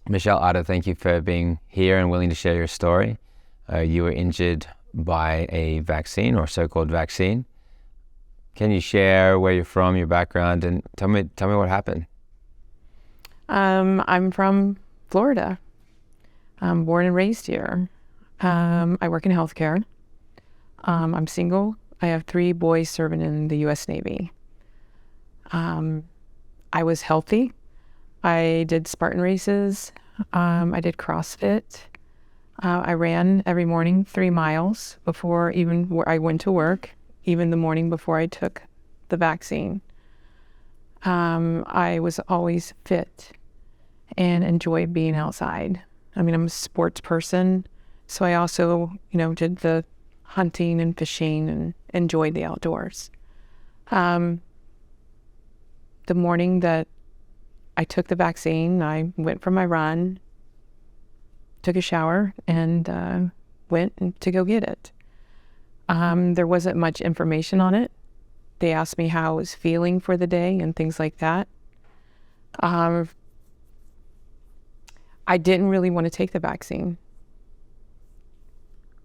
Michelle, Otto, thank you for being here and willing to share your story. You were injured by a vaccine or so-called vaccine. Can you share where you're from, your background, and tell me what happened? I'm from Florida. I'm born and raised here. I work in healthcare. I'm single. I have 3 boys serving in the U.S. Navy. Um, I was healthy. I did Spartan races. I did CrossFit. I ran every morning 3 miles before even where I went to work, even the morning before I took the vaccine. I was always fit and enjoyed being outside. I mean, I'm a sports person, so I also, did the hunting and fishing and enjoyed the outdoors. Um, the morning that I took the vaccine, I went for my run, took a shower, and went to go get it. There wasn't much information on it. They asked me how I was feeling for the day and things like that. I didn't really want to take the vaccine.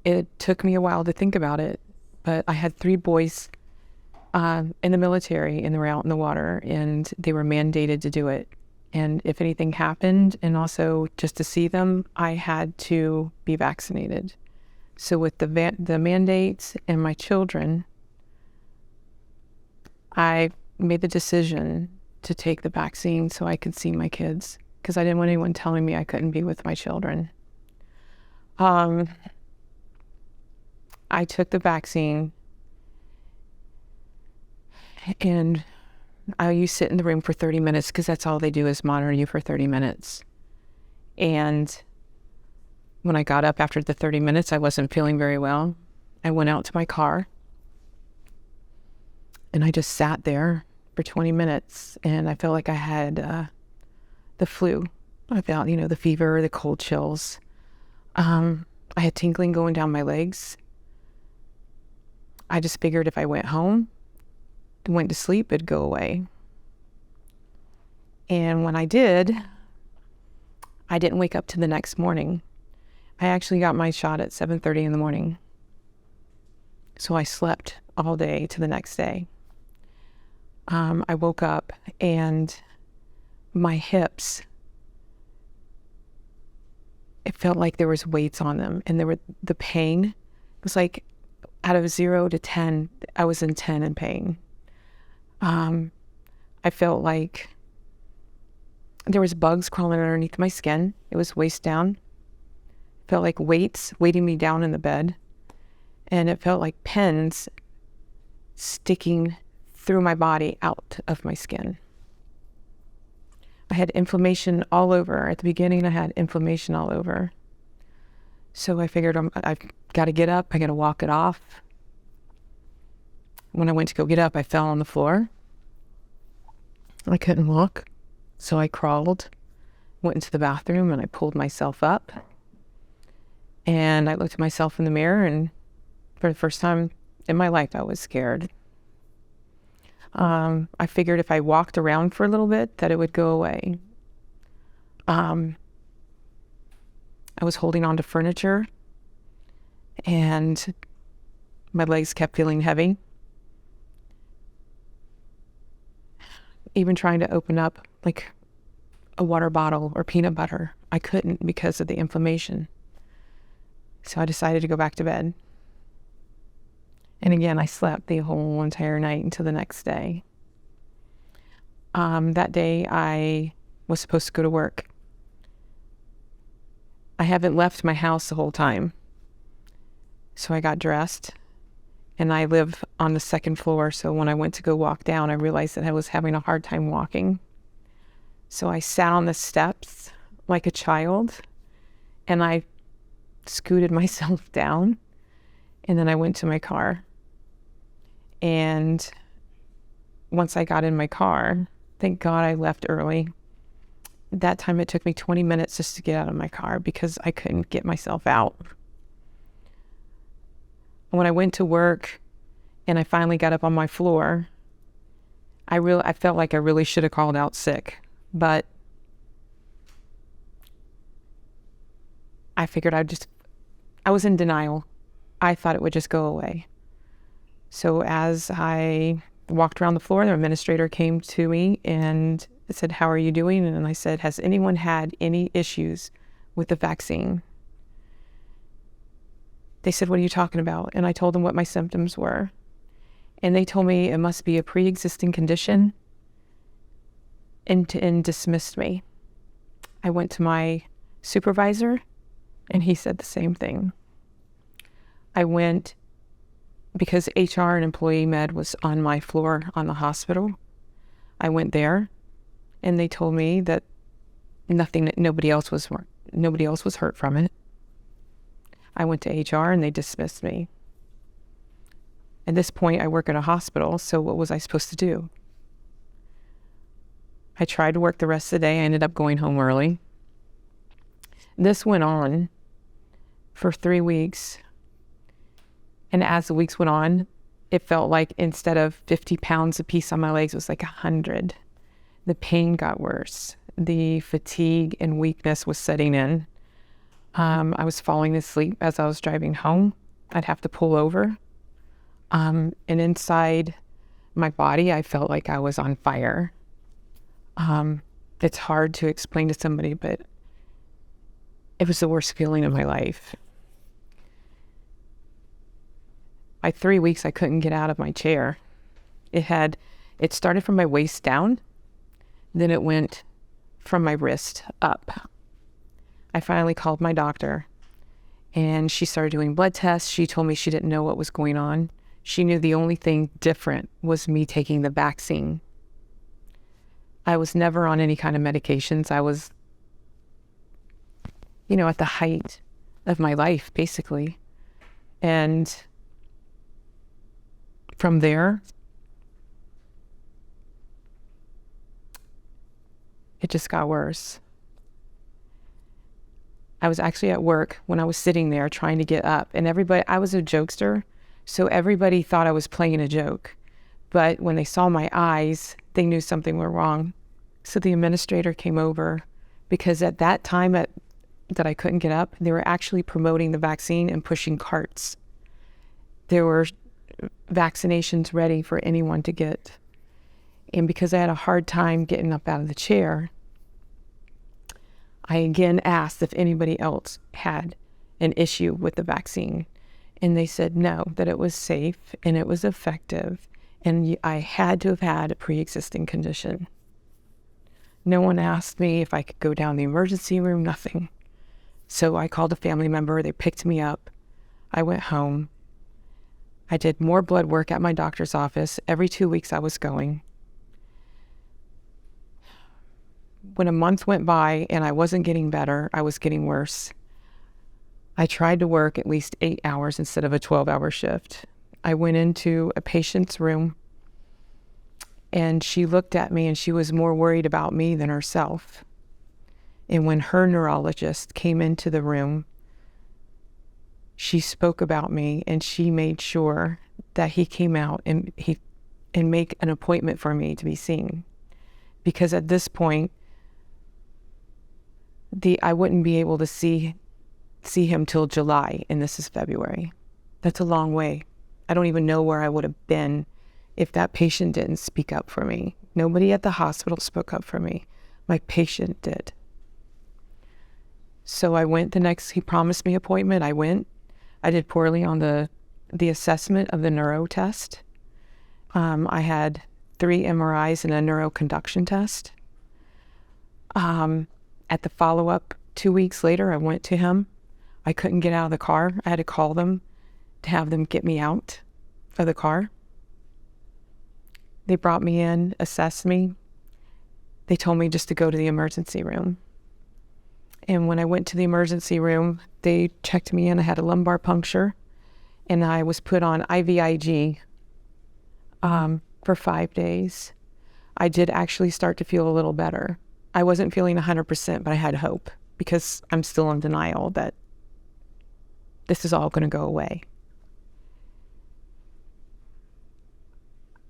It took me a while to think about it, but I had 3 boys in the military, and they were out in the water, and they were mandated to do it. And if anything happened, and also just to see them, I had to be vaccinated. So with the mandates and my children, I made the decision to take the vaccine so I could see my kids, because I didn't want anyone telling me I couldn't be with my children. I took the vaccine, and you sit in the room for 30 minutes because that's all they do is monitor you for 30 minutes. And when I got up after the 30 minutes, I wasn't feeling very well. I went out to my car, and I just sat there for 20 minutes, and I felt like I had the flu. I felt, the fever, the cold chills. I had tingling going down my legs. I just figured if I went home, went to sleep, it'd go away. And when I did, I didn't wake up to the next morning. I actually got my shot at 7:30 in the morning. So I slept all day to the next day. I woke up, and my hips, it felt like there was weights on them, and the pain, it was like out of 0 to 10, I was in 10 in pain. I felt like there was bugs crawling underneath my skin. It was waist down. It felt like weights weighting me down in the bed. And it felt like pins sticking through my body out of my skin. I had inflammation all over. At the beginning, I had inflammation all over. So I figured I've got to get up. I got to walk it off. When I went to go get up, I fell on the floor. I couldn't walk. So I crawled, went into the bathroom, and I pulled myself up. And I looked at myself in the mirror, and for the first time in my life, I was scared. I figured if I walked around for a little bit, that it would go away. I was holding on to furniture, and my legs kept feeling heavy. Even trying to open up like a water bottle or peanut butter, I couldn't because of the inflammation. So I decided to go back to bed. And again, I slept the whole entire night until the next day. That day, I was supposed to go to work. I haven't left my house the whole time. So I got dressed, and I live on the 2nd floor. So when I went to go walk down, I realized that I was having a hard time walking. So I sat on the steps like a child, and I scooted myself down, and then I went to my car. And once I got in my car, thank God I left early. That time it took me 20 minutes just to get out of my car because I couldn't get myself out. When I went to work and I finally got up on my floor, I felt like I really should have called out sick, but I figured I was in denial. I thought it would just go away. So as I walked around the floor, the administrator came to me and said, "How are you doing?" And I said, "Has anyone had any issues with the vaccine?" They said, "What are you talking about?" And I told them what my symptoms were. And they told me it must be a pre-existing condition and dismissed me. I went to my supervisor and he said the same thing. I went because HR and employee med was on my floor on the hospital. I went there and they told me that nobody else was hurt from it. I went to HR and they dismissed me. At this point, I work at a hospital, so what was I supposed to do? I tried to work the rest of the day. I ended up going home early. This went on for 3 weeks. And as the weeks went on, it felt like instead of 50 pounds apiece on my legs, it was like 100. The pain got worse. The fatigue and weakness was setting in. I was falling asleep as I was driving home. I'd have to pull over. And inside my body, I felt like I was on fire. It's hard to explain to somebody, but it was the worst feeling of my life. By 3 weeks, I couldn't get out of my chair. It started from my waist down, then it went from my wrist up. I finally called my doctor, and she started doing blood tests. She told me she didn't know what was going on. She knew the only thing different was me taking the vaccine. I was never on any kind of medications. I was, at the height of my life, basically. And from there, it just got worse. I was actually at work when I was sitting there trying to get up, and I was a jokester, so everybody thought I was playing a joke. But when they saw my eyes, they knew something was wrong. So the administrator came over because at that time that I couldn't get up, they were actually promoting the vaccine and pushing carts. There were vaccinations ready for anyone to get. And because I had a hard time getting up out of the chair, I again asked if anybody else had an issue with the vaccine. And they said no, that it was safe and it was effective. And I had to have had a pre-existing condition. No one asked me if I could go down the emergency room, nothing. So I called a family member. They picked me up. I went home. I did more blood work at my doctor's office. Every 2 weeks I was going. When a month went by and I wasn't getting better, I was getting worse. I tried to work at least 8 hours instead of a 12-hour shift. I went into a patient's room and she looked at me and she was more worried about me than herself. And when her neurologist came into the room, she spoke about me and she made sure that he came out and make an appointment for me to be seen. Because at this point, I wouldn't be able to see him till July, and this is February. That's a long way. I don't even know where I would have been if that patient didn't speak up for me. Nobody at the hospital spoke up for me. My patient did. So I went he promised me an appointment. I went. I did poorly on the assessment of the neuro test. I had 3 MRIs and a neuroconduction test. At the follow-up 2 weeks later, I went to him. I couldn't get out of the car. I had to call them to have them get me out of the car. They brought me in, assessed me. They told me just to go to the emergency room. And when I went to the emergency room, they checked me in. I had a lumbar puncture, and I was put on IVIG for 5 days. I did actually start to feel a little better. I wasn't feeling 100%, but I had hope because I'm still in denial that this is all going to go away.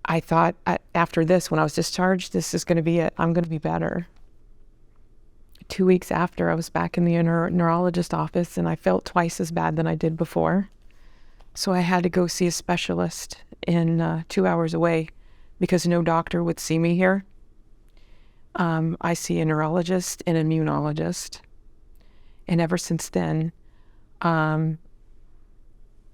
I thought after this, when I was discharged, this is going to be it. I'm going to be better. 2 weeks after, I was back in the neurologist office, and I felt twice as bad than I did before. So I had to go see a specialist in 2 hours away because no doctor would see me here. I see a neurologist and immunologist. And ever since then,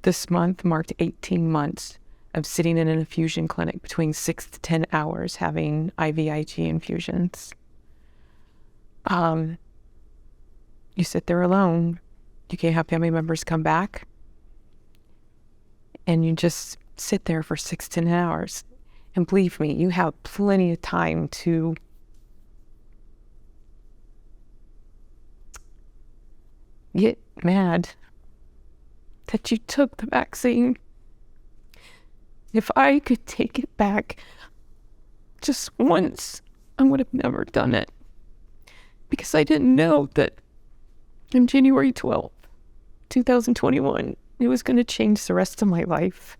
this month marked 18 months of sitting in an infusion clinic between 6 to 10 hours having IVIG infusions. You sit there alone. You can't have family members come back. And you just sit there for 6 to 10 hours. And believe me, you have plenty of time to get mad that you took the vaccine. If I could take it back just once, I would have never done it. Because I didn't know that on January 12th, 2021, it was going to change the rest of my life.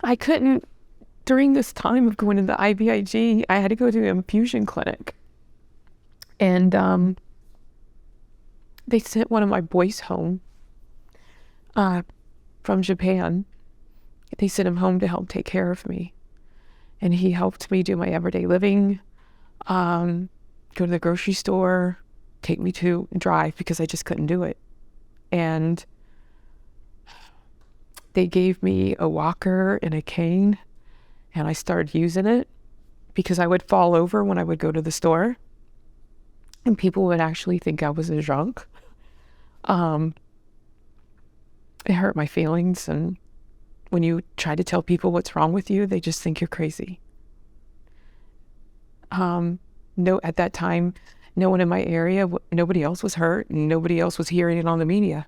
I couldn't, during this time of going to the IVIG, I had to go to an infusion clinic. And they sent one of my boys home from Japan. They sent him home to help take care of me. And he helped me do my everyday living, go to the grocery store, take me to drive because I just couldn't do it. And they gave me a walker and a cane, and I started using it because I would fall over when I would go to the store, and people would actually think I was a drunk. It hurt my feelings, and when you try to tell people what's wrong with you, they just think you're crazy. No, at that time, no one in my area, nobody else was hurt, and nobody else was hearing it on the media.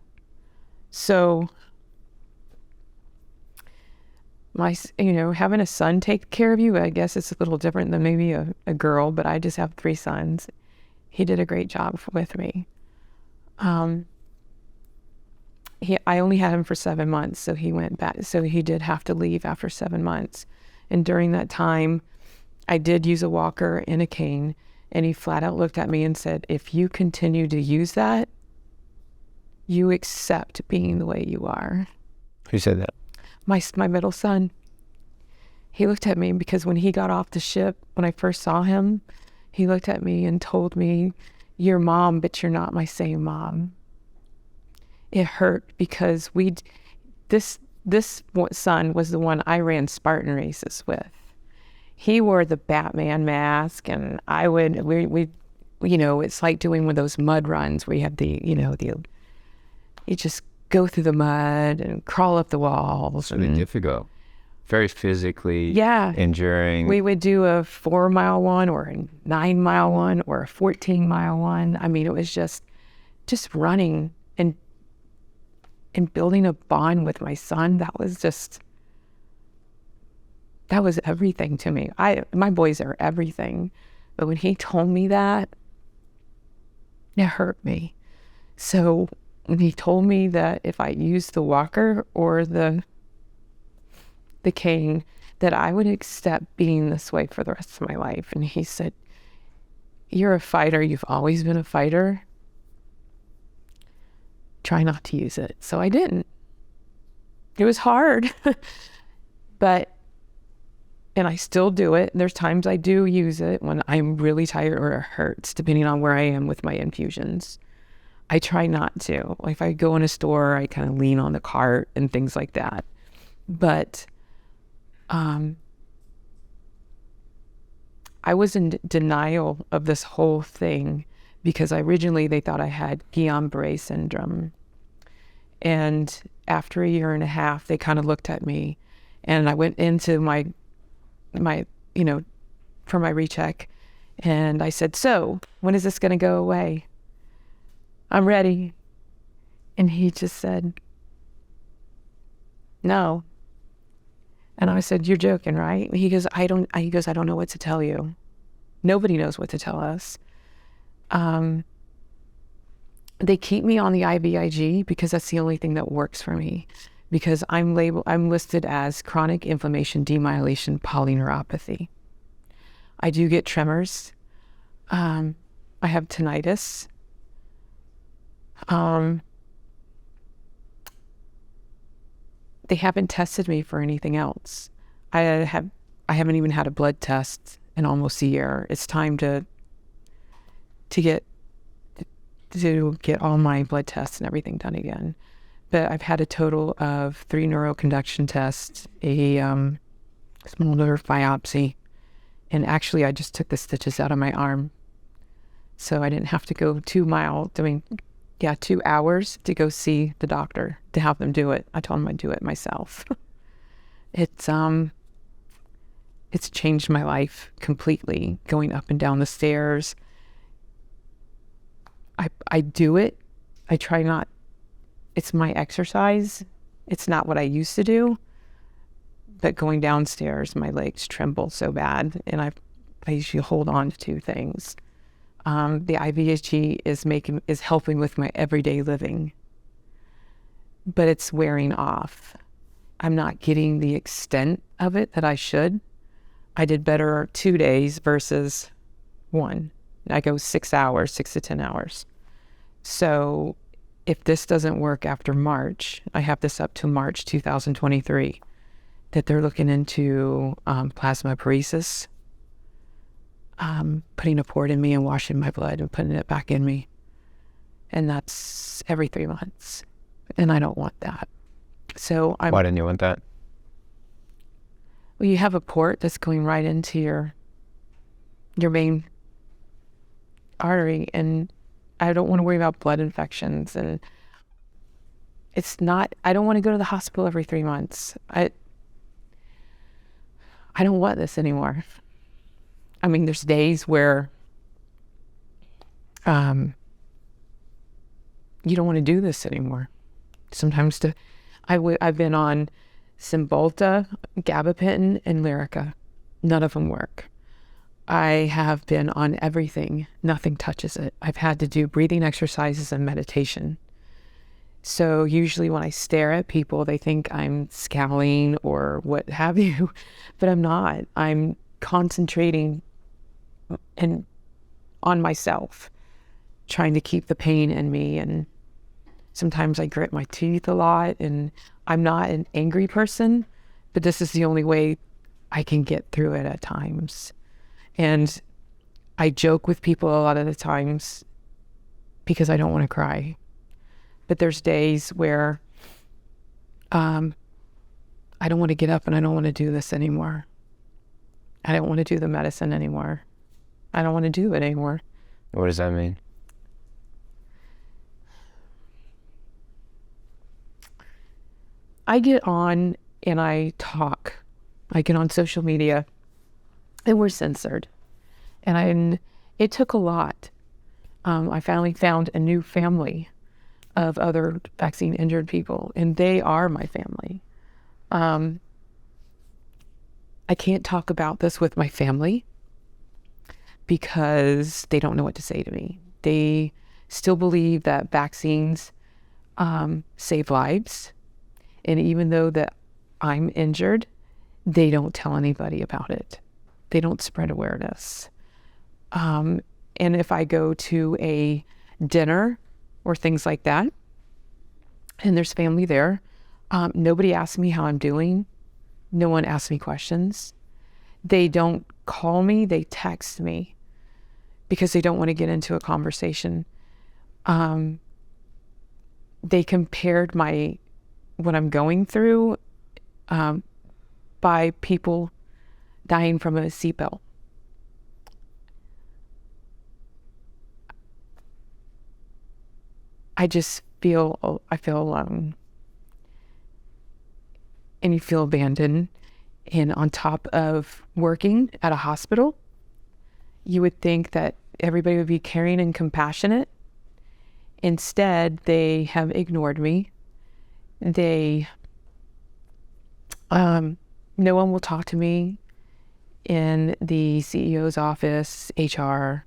So, having a son take care of you, I guess it's a little different than maybe a girl, but I just have 3 sons. He did a great job with me. I only had him for 7 months, so he went back. So he did have to leave after 7 months. And during that time, I did use a walker and a cane, and he flat out looked at me and said, if you continue to use that, you accept being the way you are. Who said that? My middle son. He looked at me because when he got off the ship, when I first saw him, he looked at me and told me, you're mom, but you're not my same mom. It hurt because this son was the one I ran Spartan races with. He wore the Batman mask, and it's like doing one of those mud runs where you have you just go through the mud and crawl up the walls. Really difficult. Very physically enduring. We would do a 4-mile one or a 9-mile one or a 14-mile one. I mean, it was just running and building a bond with my son. That was everything to me. My boys are everything. But when he told me that, it hurt me. So when he told me that if I used the walker or the cane, that I would accept being this way for the rest of my life. And he said, you're a fighter. You've always been a fighter. Try not to use it. So I didn't. It was hard, and I still do it. There's times I do use it when I'm really tired or it hurts, depending on where I am with my infusions. I try not to. If I go in a store, I kind of lean on the cart and things like that. But I was in denial of this whole thing because originally they thought I had Guillain-Barré syndrome. And after a year and a half, they kind of looked at me, and I went into my for my recheck, and I said, so when is this going to go away? I'm ready. And he just said, no. And I said, you're joking, right? He goes, I don't know what to tell you. Nobody knows what to tell us. They keep me on the IVIG because that's the only thing that works for me, because I'm listed as chronic inflammation demyelation polyneuropathy. I do get tremors. I have tinnitus. Um, they haven't tested me for anything else. I haven't even had a blood test in almost a year. It's time to get all my blood tests and everything done again. But I've had a total of 3 neuroconduction tests, a small nerve biopsy, and actually I just took the stitches out of my arm, so I didn't have to go 2 hours to go see the doctor to have them do it. I told them I'd do it myself. It's changed my life completely, going up and down the stairs. I do it. I try not, it's my exercise. It's not what I used to do, but going downstairs, my legs tremble so bad, and I usually hold on to 2 things. The IVHG is helping with my everyday living, but it's wearing off. I'm not getting the extent of it that I should. I did better 2 days versus 1. I go 6 to 10 hours. So if this doesn't work after March, I have this up to March 2023, that they're looking into plasmapheresis, putting a port in me and washing my blood and putting it back in me. And that's every 3 months. And I don't want that. So Why didn't you want that? Well, you have a port that's going right into your main artery, and I don't want to worry about blood infections, and I don't want to go to the hospital every 3 months. I don't want this anymore. I mean, there's days where you don't want to do this anymore. Sometimes I've been on Cymbalta, gabapentin, and Lyrica. None of them work. I have been on everything. Nothing touches it. I've had to do breathing exercises and meditation. So usually when I stare at people, they think I'm scowling or what have you, but I'm not. I'm concentrating on myself, trying to keep the pain in me. And sometimes I grit my teeth a lot, and I'm not an angry person, but this is the only way I can get through it at times. And I joke with people a lot of the times because I don't want to cry. But there's days where I don't want to get up and I don't want to do this anymore. I don't want to do the medicine anymore. I don't want to do it anymore. What does that mean? I get on and I talk. I get on social media, and we're censored. And it took a lot. I finally found a new family of other vaccine injured people, and they are my family. I can't talk about this with my family because they don't know what to say to me. They still believe that vaccines save lives. And even though that I'm injured, they don't tell anybody about it. They don't spread awareness. And if I go to a dinner or things like that, and there's family there, nobody asks me how I'm doing. No one asks me questions. They don't call me, they text me because they don't want to get into a conversation. They compared what I'm going through by people dying from a seatbelt. I feel alone. And you feel abandoned. And on top of working at a hospital, you would think that everybody would be caring and compassionate. Instead, they have ignored me. No one will talk to me in the CEO's office, HR.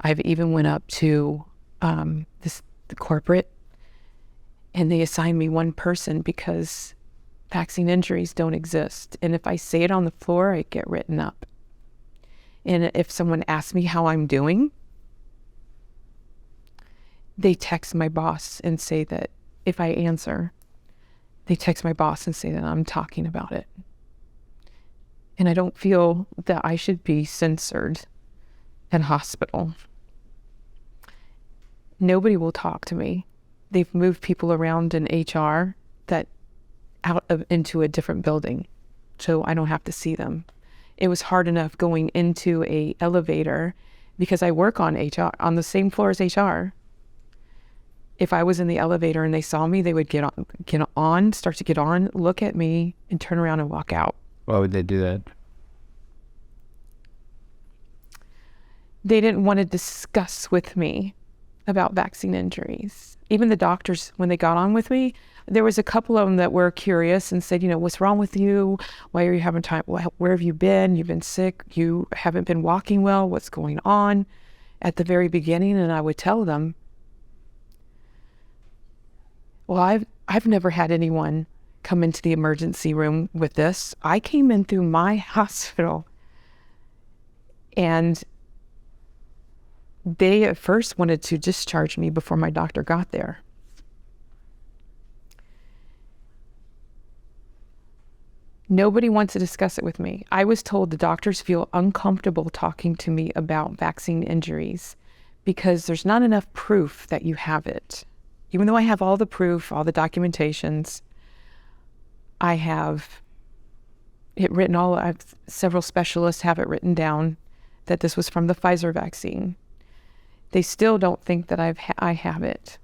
I've even went up to the corporate, and they assigned me one person because vaccine injuries don't exist. And if I say it on the floor, I get written up. And if someone asks me how I'm doing, they text my boss and say that if I answer, they text my boss and say that I'm talking about it. And I don't feel that I should be censored at a hospital. Nobody will talk to me. They've moved people around in HR into a different building, so I don't have to see them. It was hard enough going into a elevator because I work on HR, on the same floor as HR. If I was in the elevator and they saw me, they would start to get on, look at me, and turn around and walk out. Why would they do that? They didn't want to discuss with me about vaccine injuries. Even the doctors, when they got on with me, there was a couple of them that were curious and said, what's wrong with you? Why are you having time? Where have you been? You've been sick. You haven't been walking well. What's going on? At the very beginning, and I would tell them, well, I've never had anyone come into the emergency room with this. I came in through my hospital, and they at first wanted to discharge me before my doctor got there. Nobody wants to discuss it with me. I was told the doctors feel uncomfortable talking to me about vaccine injuries because there's not enough proof that you have it. Even though I have all the proof, all the documentations, I have it written several specialists have it written down that this was from the Pfizer vaccine. They still don't think that I have it.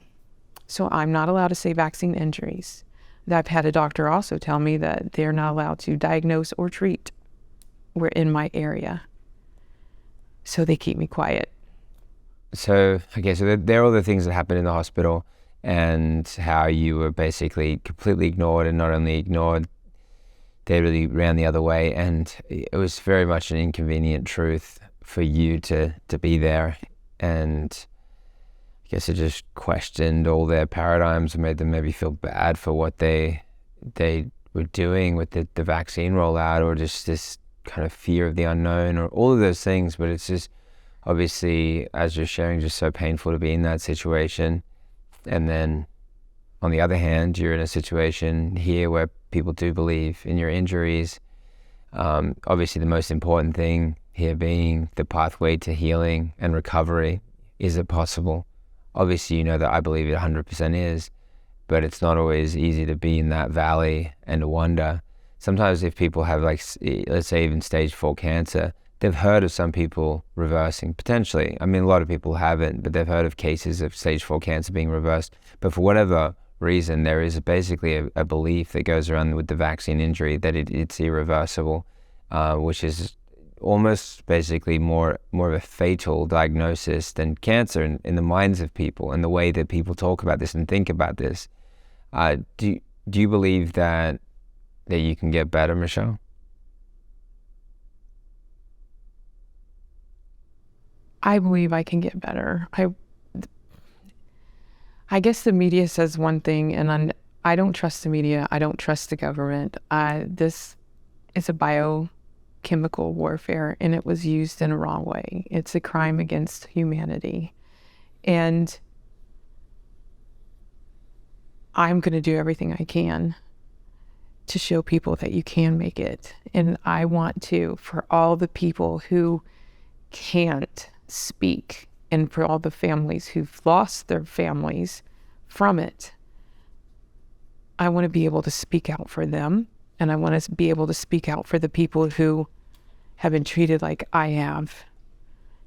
So I'm not allowed to say vaccine injuries. I've had a doctor also tell me that they're not allowed to diagnose or treat. We're in my area. So they keep me quiet. So, okay, so there are all the things that happened in the hospital and how you were basically completely ignored, and not only ignored, they really ran the other way. And it was very much an inconvenient truth for you to be there. And I guess it just questioned all their paradigms and made them maybe feel bad for what they were doing with the vaccine rollout, or just this kind of fear of the unknown, or all of those things. But it's just, obviously, as you're sharing, just so painful to be in that situation. And then on the other hand, you're in a situation here where people do believe in your injuries. Obviously, the most important thing here being the pathway to healing and recovery. Is it possible? Obviously, you know that I believe it 100% is, but it's not always easy to be in that valley and to wonder. Sometimes if people have, like, let's say even stage 4 cancer, they've heard of some people reversing, potentially. I mean, a lot of people haven't, but they've heard of cases of stage 4 cancer being reversed. But for whatever reason, there is basically a belief that goes around with the vaccine injury that it's irreversible, which is almost basically more of a fatal diagnosis than cancer in the minds of people, and the way that people talk about this and think about this. Do you believe that you can get better, Michelle? I believe I can get better. I guess the media says one thing, and I don't trust the media. I don't trust the government. This is a biochemical warfare, and it was used in a wrong way. It's a crime against humanity. And I'm going to do everything I can to show people that you can make it. And I want to, for all the people who can't speak, and for all the families who've lost their families from it, I want to be able to speak out for them. And I want to be able to speak out for the people who have been treated like I have,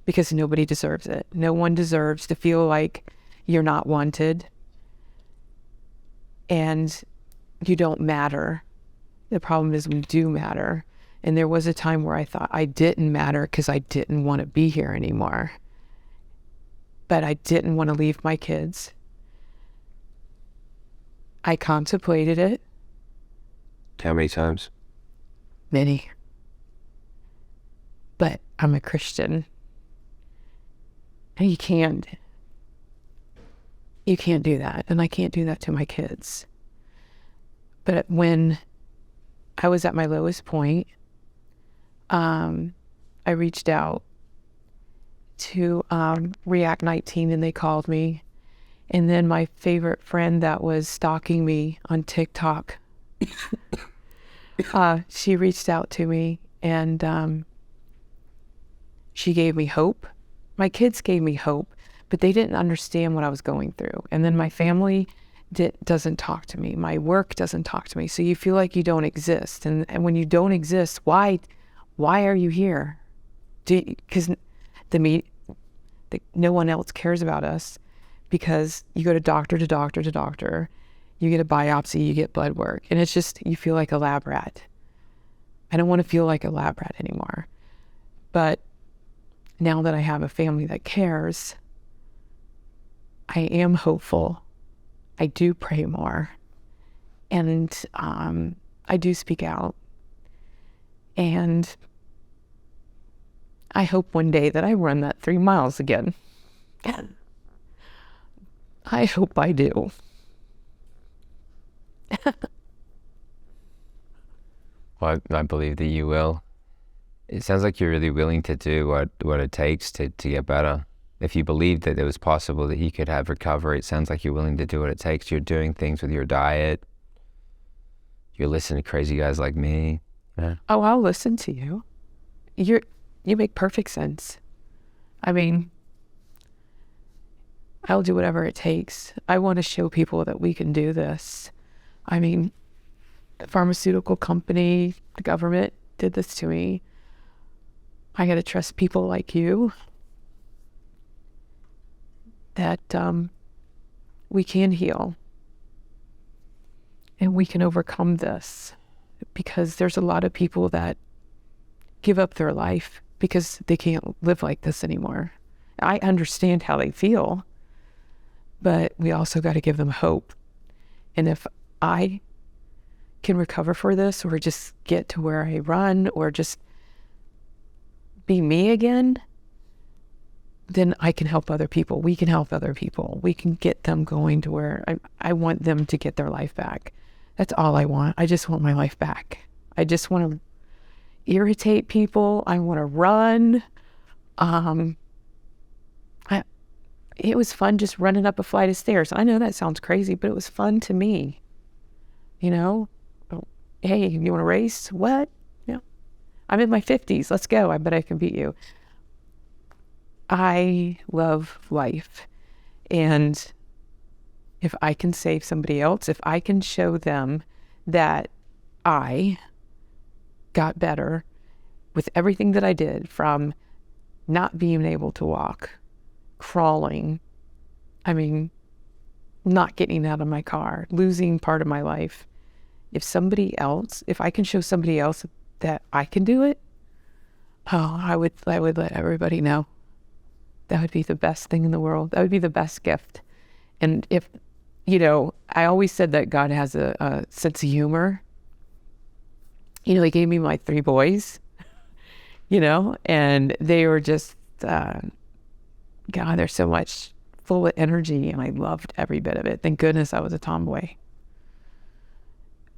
because nobody deserves it. No one deserves to feel like you're not wanted and you don't matter. The problem is we do matter. And there was a time where I thought I didn't matter because I didn't want to be here anymore. But I didn't want to leave my kids. I contemplated it. How many times? Many. But I'm a Christian. And you can't do that. And I can't do that to my kids. But when I was at my lowest point, I reached out to React 19, and they called me, And then my favorite friend that was stalking me on TikTok, she reached out to me, and she gave me hope. My kids gave me hope, but they didn't understand what I was going through. And then my family doesn't talk to me. My work doesn't talk to me. So you feel like you don't exist. And when you don't exist, why are you here? Because no one else cares about us, because you go to doctor to doctor to doctor, you get a biopsy, you get blood work, and it's just, you feel like a lab rat. I don't want to feel like a lab rat anymore. But now that I have a family that cares, I am hopeful. I do pray more. And I do speak out. And I hope one day that I run that 3 miles again. I hope I do. Well, I believe that you will. It sounds like you're really willing to do what it takes to get better. If you believed that it was possible that you could have recovery, it sounds like you're willing to do what it takes. You're doing things with your diet. You're listening to crazy guys like me. Yeah. Oh, I'll listen to you. You make perfect sense. I mean, I'll do whatever it takes. I want to show people that we can do this. I mean, the pharmaceutical company, the government did this to me. I got to trust people like you that we can heal and we can overcome this, because there's a lot of people that give up their life because they can't live like this anymore. I understand how they feel, but we also got to give them hope. And if I can recover for this, or just get to where I run, or just be me again, then I can help other people. We can help other people. We can get them going to where I want them to get their life back. That's all I want. I just want my life back. I just want to irritate people. I want to run. It was fun just running up a flight of stairs. I know that sounds crazy, but it was fun to me. You know, hey, you want to race? What? Yeah, I'm in my 50s. Let's go. I bet I can beat you. I love life. And if I can save somebody else, if I can show them that I got better with everything that I did, from not being able to walk, crawling, I mean, not getting out of my car, losing part of my life. If I can show somebody else that I can do it, I would let everybody know. That would be the best thing in the world. That would be the best gift. And if, I always said that God has a sense of humor. He gave me my 3 boys, and they were just, God, they're so much full of energy, and I loved every bit of it. Thank goodness I was a tomboy.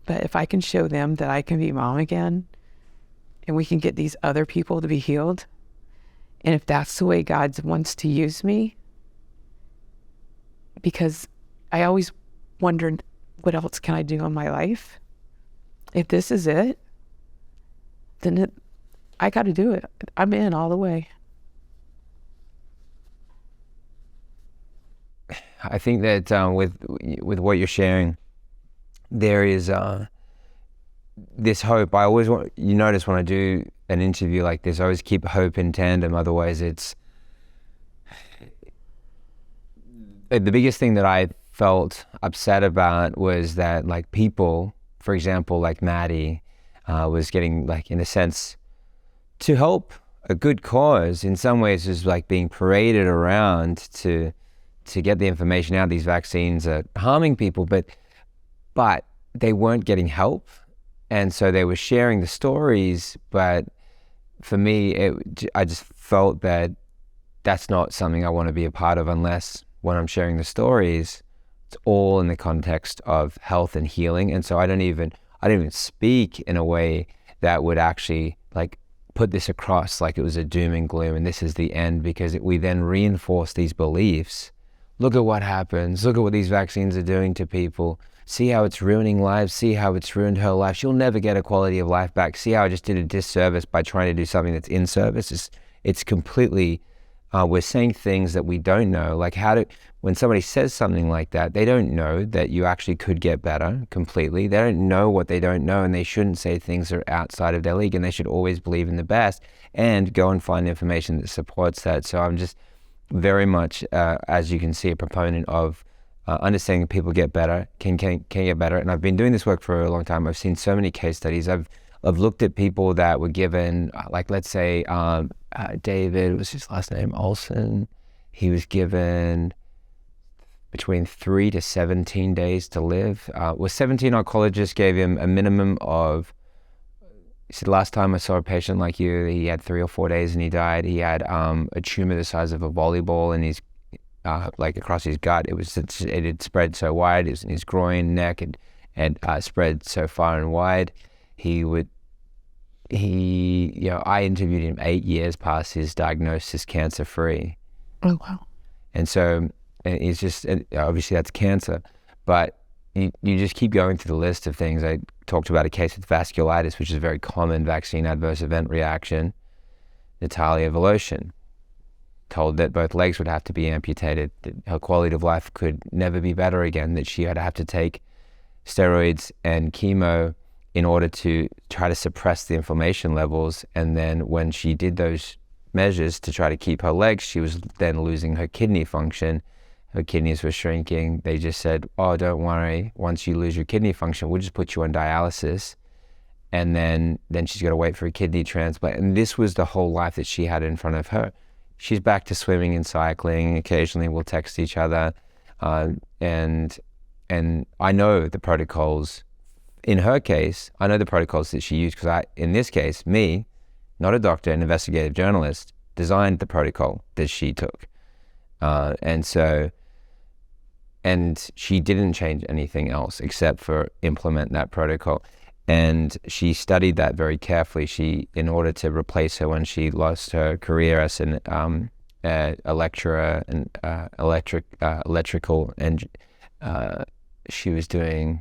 But if I can show them that I can be mom again, and we can get these other people to be healed, and if that's the way God wants to use me, because I always wondered, what else can I do in my life? If this is it, then I got to do it. I'm in all the way. I think that with what you're sharing, there is this hope. I always you notice when I do an interview like this, I always keep hope in tandem. Otherwise, it's the biggest thing that I felt upset about was that, like, people, for example, like Maddie, was getting, like, in a sense, to help a good cause. In some ways, is like being paraded around to get the information out. These vaccines are harming people, but they weren't getting help. And so they were sharing the stories, but for me, I just felt that that's not something I want to be a part of, unless when I'm sharing the stories, it's all in the context of health and healing. And so I don't even speak in a way that would actually, like, put this across like it was a doom and gloom and this is the end, because we then reinforce these beliefs look at what happens. Look at what these vaccines are doing to people. See how it's ruining lives. See how it's ruined her life. She'll never get a quality of life back. See how I just did a disservice by trying to do something that's in service. It's completely, we're saying things that we don't know. Like when somebody says something like that, they don't know that you actually could get better completely. They don't know what they don't know, and they shouldn't say things that are outside of their league, and they should always believe in the best and go and find information that supports that. So I'm just very much, as you can see, a proponent of understanding people get better, can get better. And I've been doing this work for a long time. I've seen so many case studies. I've looked at people that were given, like let's say David, was his last name, Olson. He was given between 3 to 17 days to live. 17 oncologists gave him a minimum of, he said, last time I saw a patient like you, he had 3 or 4 days and he died. He had a tumor the size of a volleyball in his, like across his gut. It had spread so wide. It was in his groin, neck, and spread so far and wide. I interviewed him 8 years past his diagnosis, cancer-free. Oh, wow. And so it's just, obviously that's cancer, but you just keep going through the list of things. I talked about a case with vasculitis, which is a very common vaccine adverse event reaction. Natalia Voloshin, told that both legs would have to be amputated, that her quality of life could never be better again, that she had to have to take steroids and chemo in order to try to suppress the inflammation levels. And then when she did those measures to try to keep her legs, she was then losing her kidney function. Her kidneys were shrinking. They just said, oh, don't worry. Once you lose your kidney function, we'll just put you on dialysis. And then she's got to wait for a kidney transplant. And this was the whole life that she had in front of her. She's back to swimming and cycling. Occasionally we'll text each other. And I know the protocols. In her case, I know the protocols that she used because in this case, me, not a doctor, an investigative journalist, designed the protocol that she took. And she didn't change anything else except for implement that protocol. And she studied that very carefully. In order to replace her when she lost her career as a lecturer and electrical, and she was doing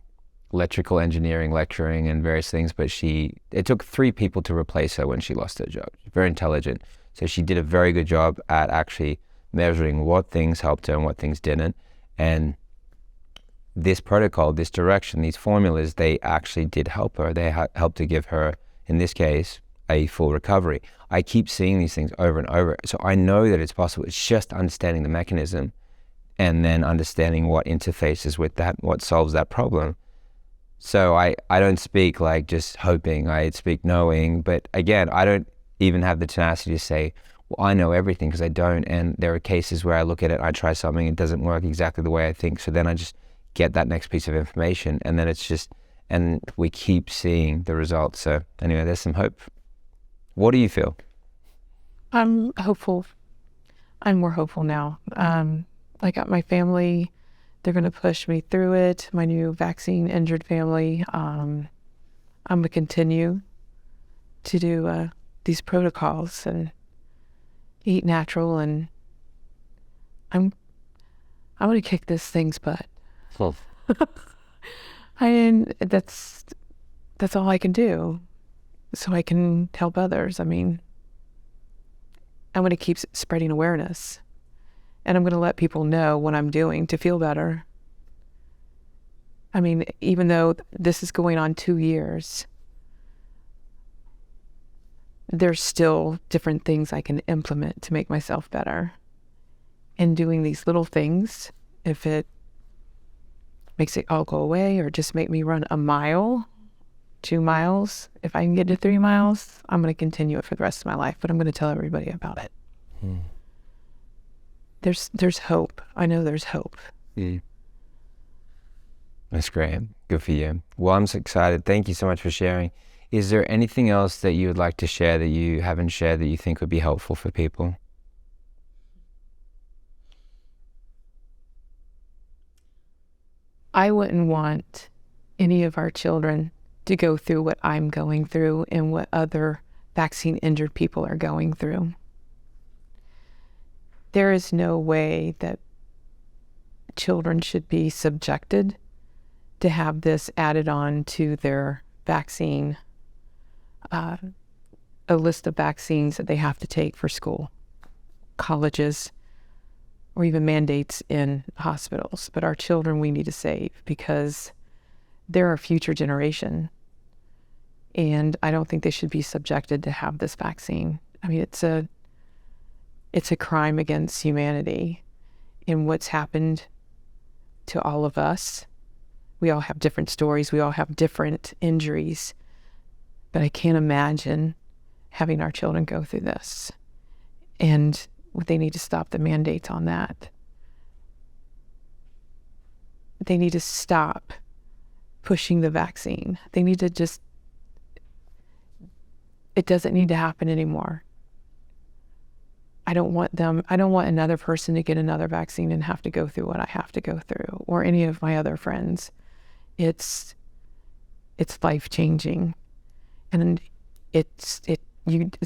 electrical engineering lecturing and various things, but it took 3 people to replace her when she lost her job. Very intelligent. So she did a very good job at actually measuring what things helped her and what things didn't. And this protocol, this direction, these formulas, they actually did help her. They helped to give her, in this case, a full recovery. I keep seeing these things over and over. So I know that it's possible. It's just understanding the mechanism and then understanding what interfaces with that, what solves that problem. So I don't speak like just hoping, I speak knowing. But again, I don't even have the tenacity to say, well, I know everything, because I don't. And there are cases where I look at it, I try something, it doesn't work exactly the way I think. So then I just get that next piece of information, and then and we keep seeing the results. So anyway, there's some hope. What do you feel? I'm hopeful. I'm more hopeful now. I got my family. They're going to push me through it. My new vaccine injured family. I'm going to continue to do these protocols and eat natural, and I'm going to kick this thing's butt. Well, that's all I can do, so I can help others. I mean, I'm going to keep spreading awareness, and I'm going to let people know what I'm doing to feel better. I mean, even though this is going on 2 years, there's still different things I can implement to make myself better. And doing these little things, if it makes it all go away or just make me run a mile, 2 miles, if I can get to 3 miles, I'm going to continue it for the rest of my life, but I'm going to tell everybody about it. There's hope. I know there's hope. That's great. Good for you. Well, I'm so excited. Thank you so much for sharing. Is there anything else that you would like to share that you haven't shared that you think would be helpful for people? I wouldn't want any of our children to go through what I'm going through and what other vaccine injured people are going through. There is no way that children should be subjected to have this added on to their vaccine, a list of vaccines that they have to take for school, colleges, or even mandates in hospitals. But our children we need to save because they're our future generation. And I don't think they should be subjected to have this vaccine. I mean, it's a crime against humanity in what's happened to all of us. We all have different stories. We all have different injuries. But I can't imagine having our children go through this. And they need to stop the mandates on that. They need to stop pushing the vaccine. They need to just, it doesn't need to happen anymore. I don't want another person to get another vaccine and have to go through what I have to go through, or any of my other friends. It's life-changing. And it's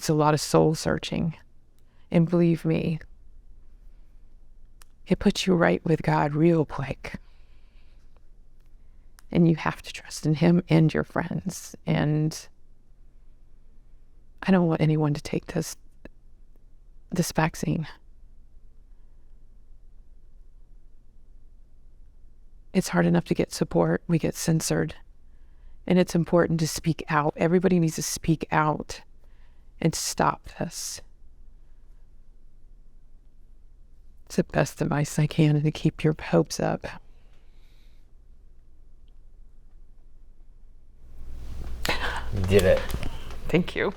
a lot of soul searching. And believe me, it puts you right with God real quick. And you have to trust in Him and your friends. And I don't want anyone to take this vaccine. It's hard enough to get support. We get censored. And it's important to speak out. Everybody needs to speak out and stop this. It's the best advice I can to keep your hopes up. You did it. Thank you.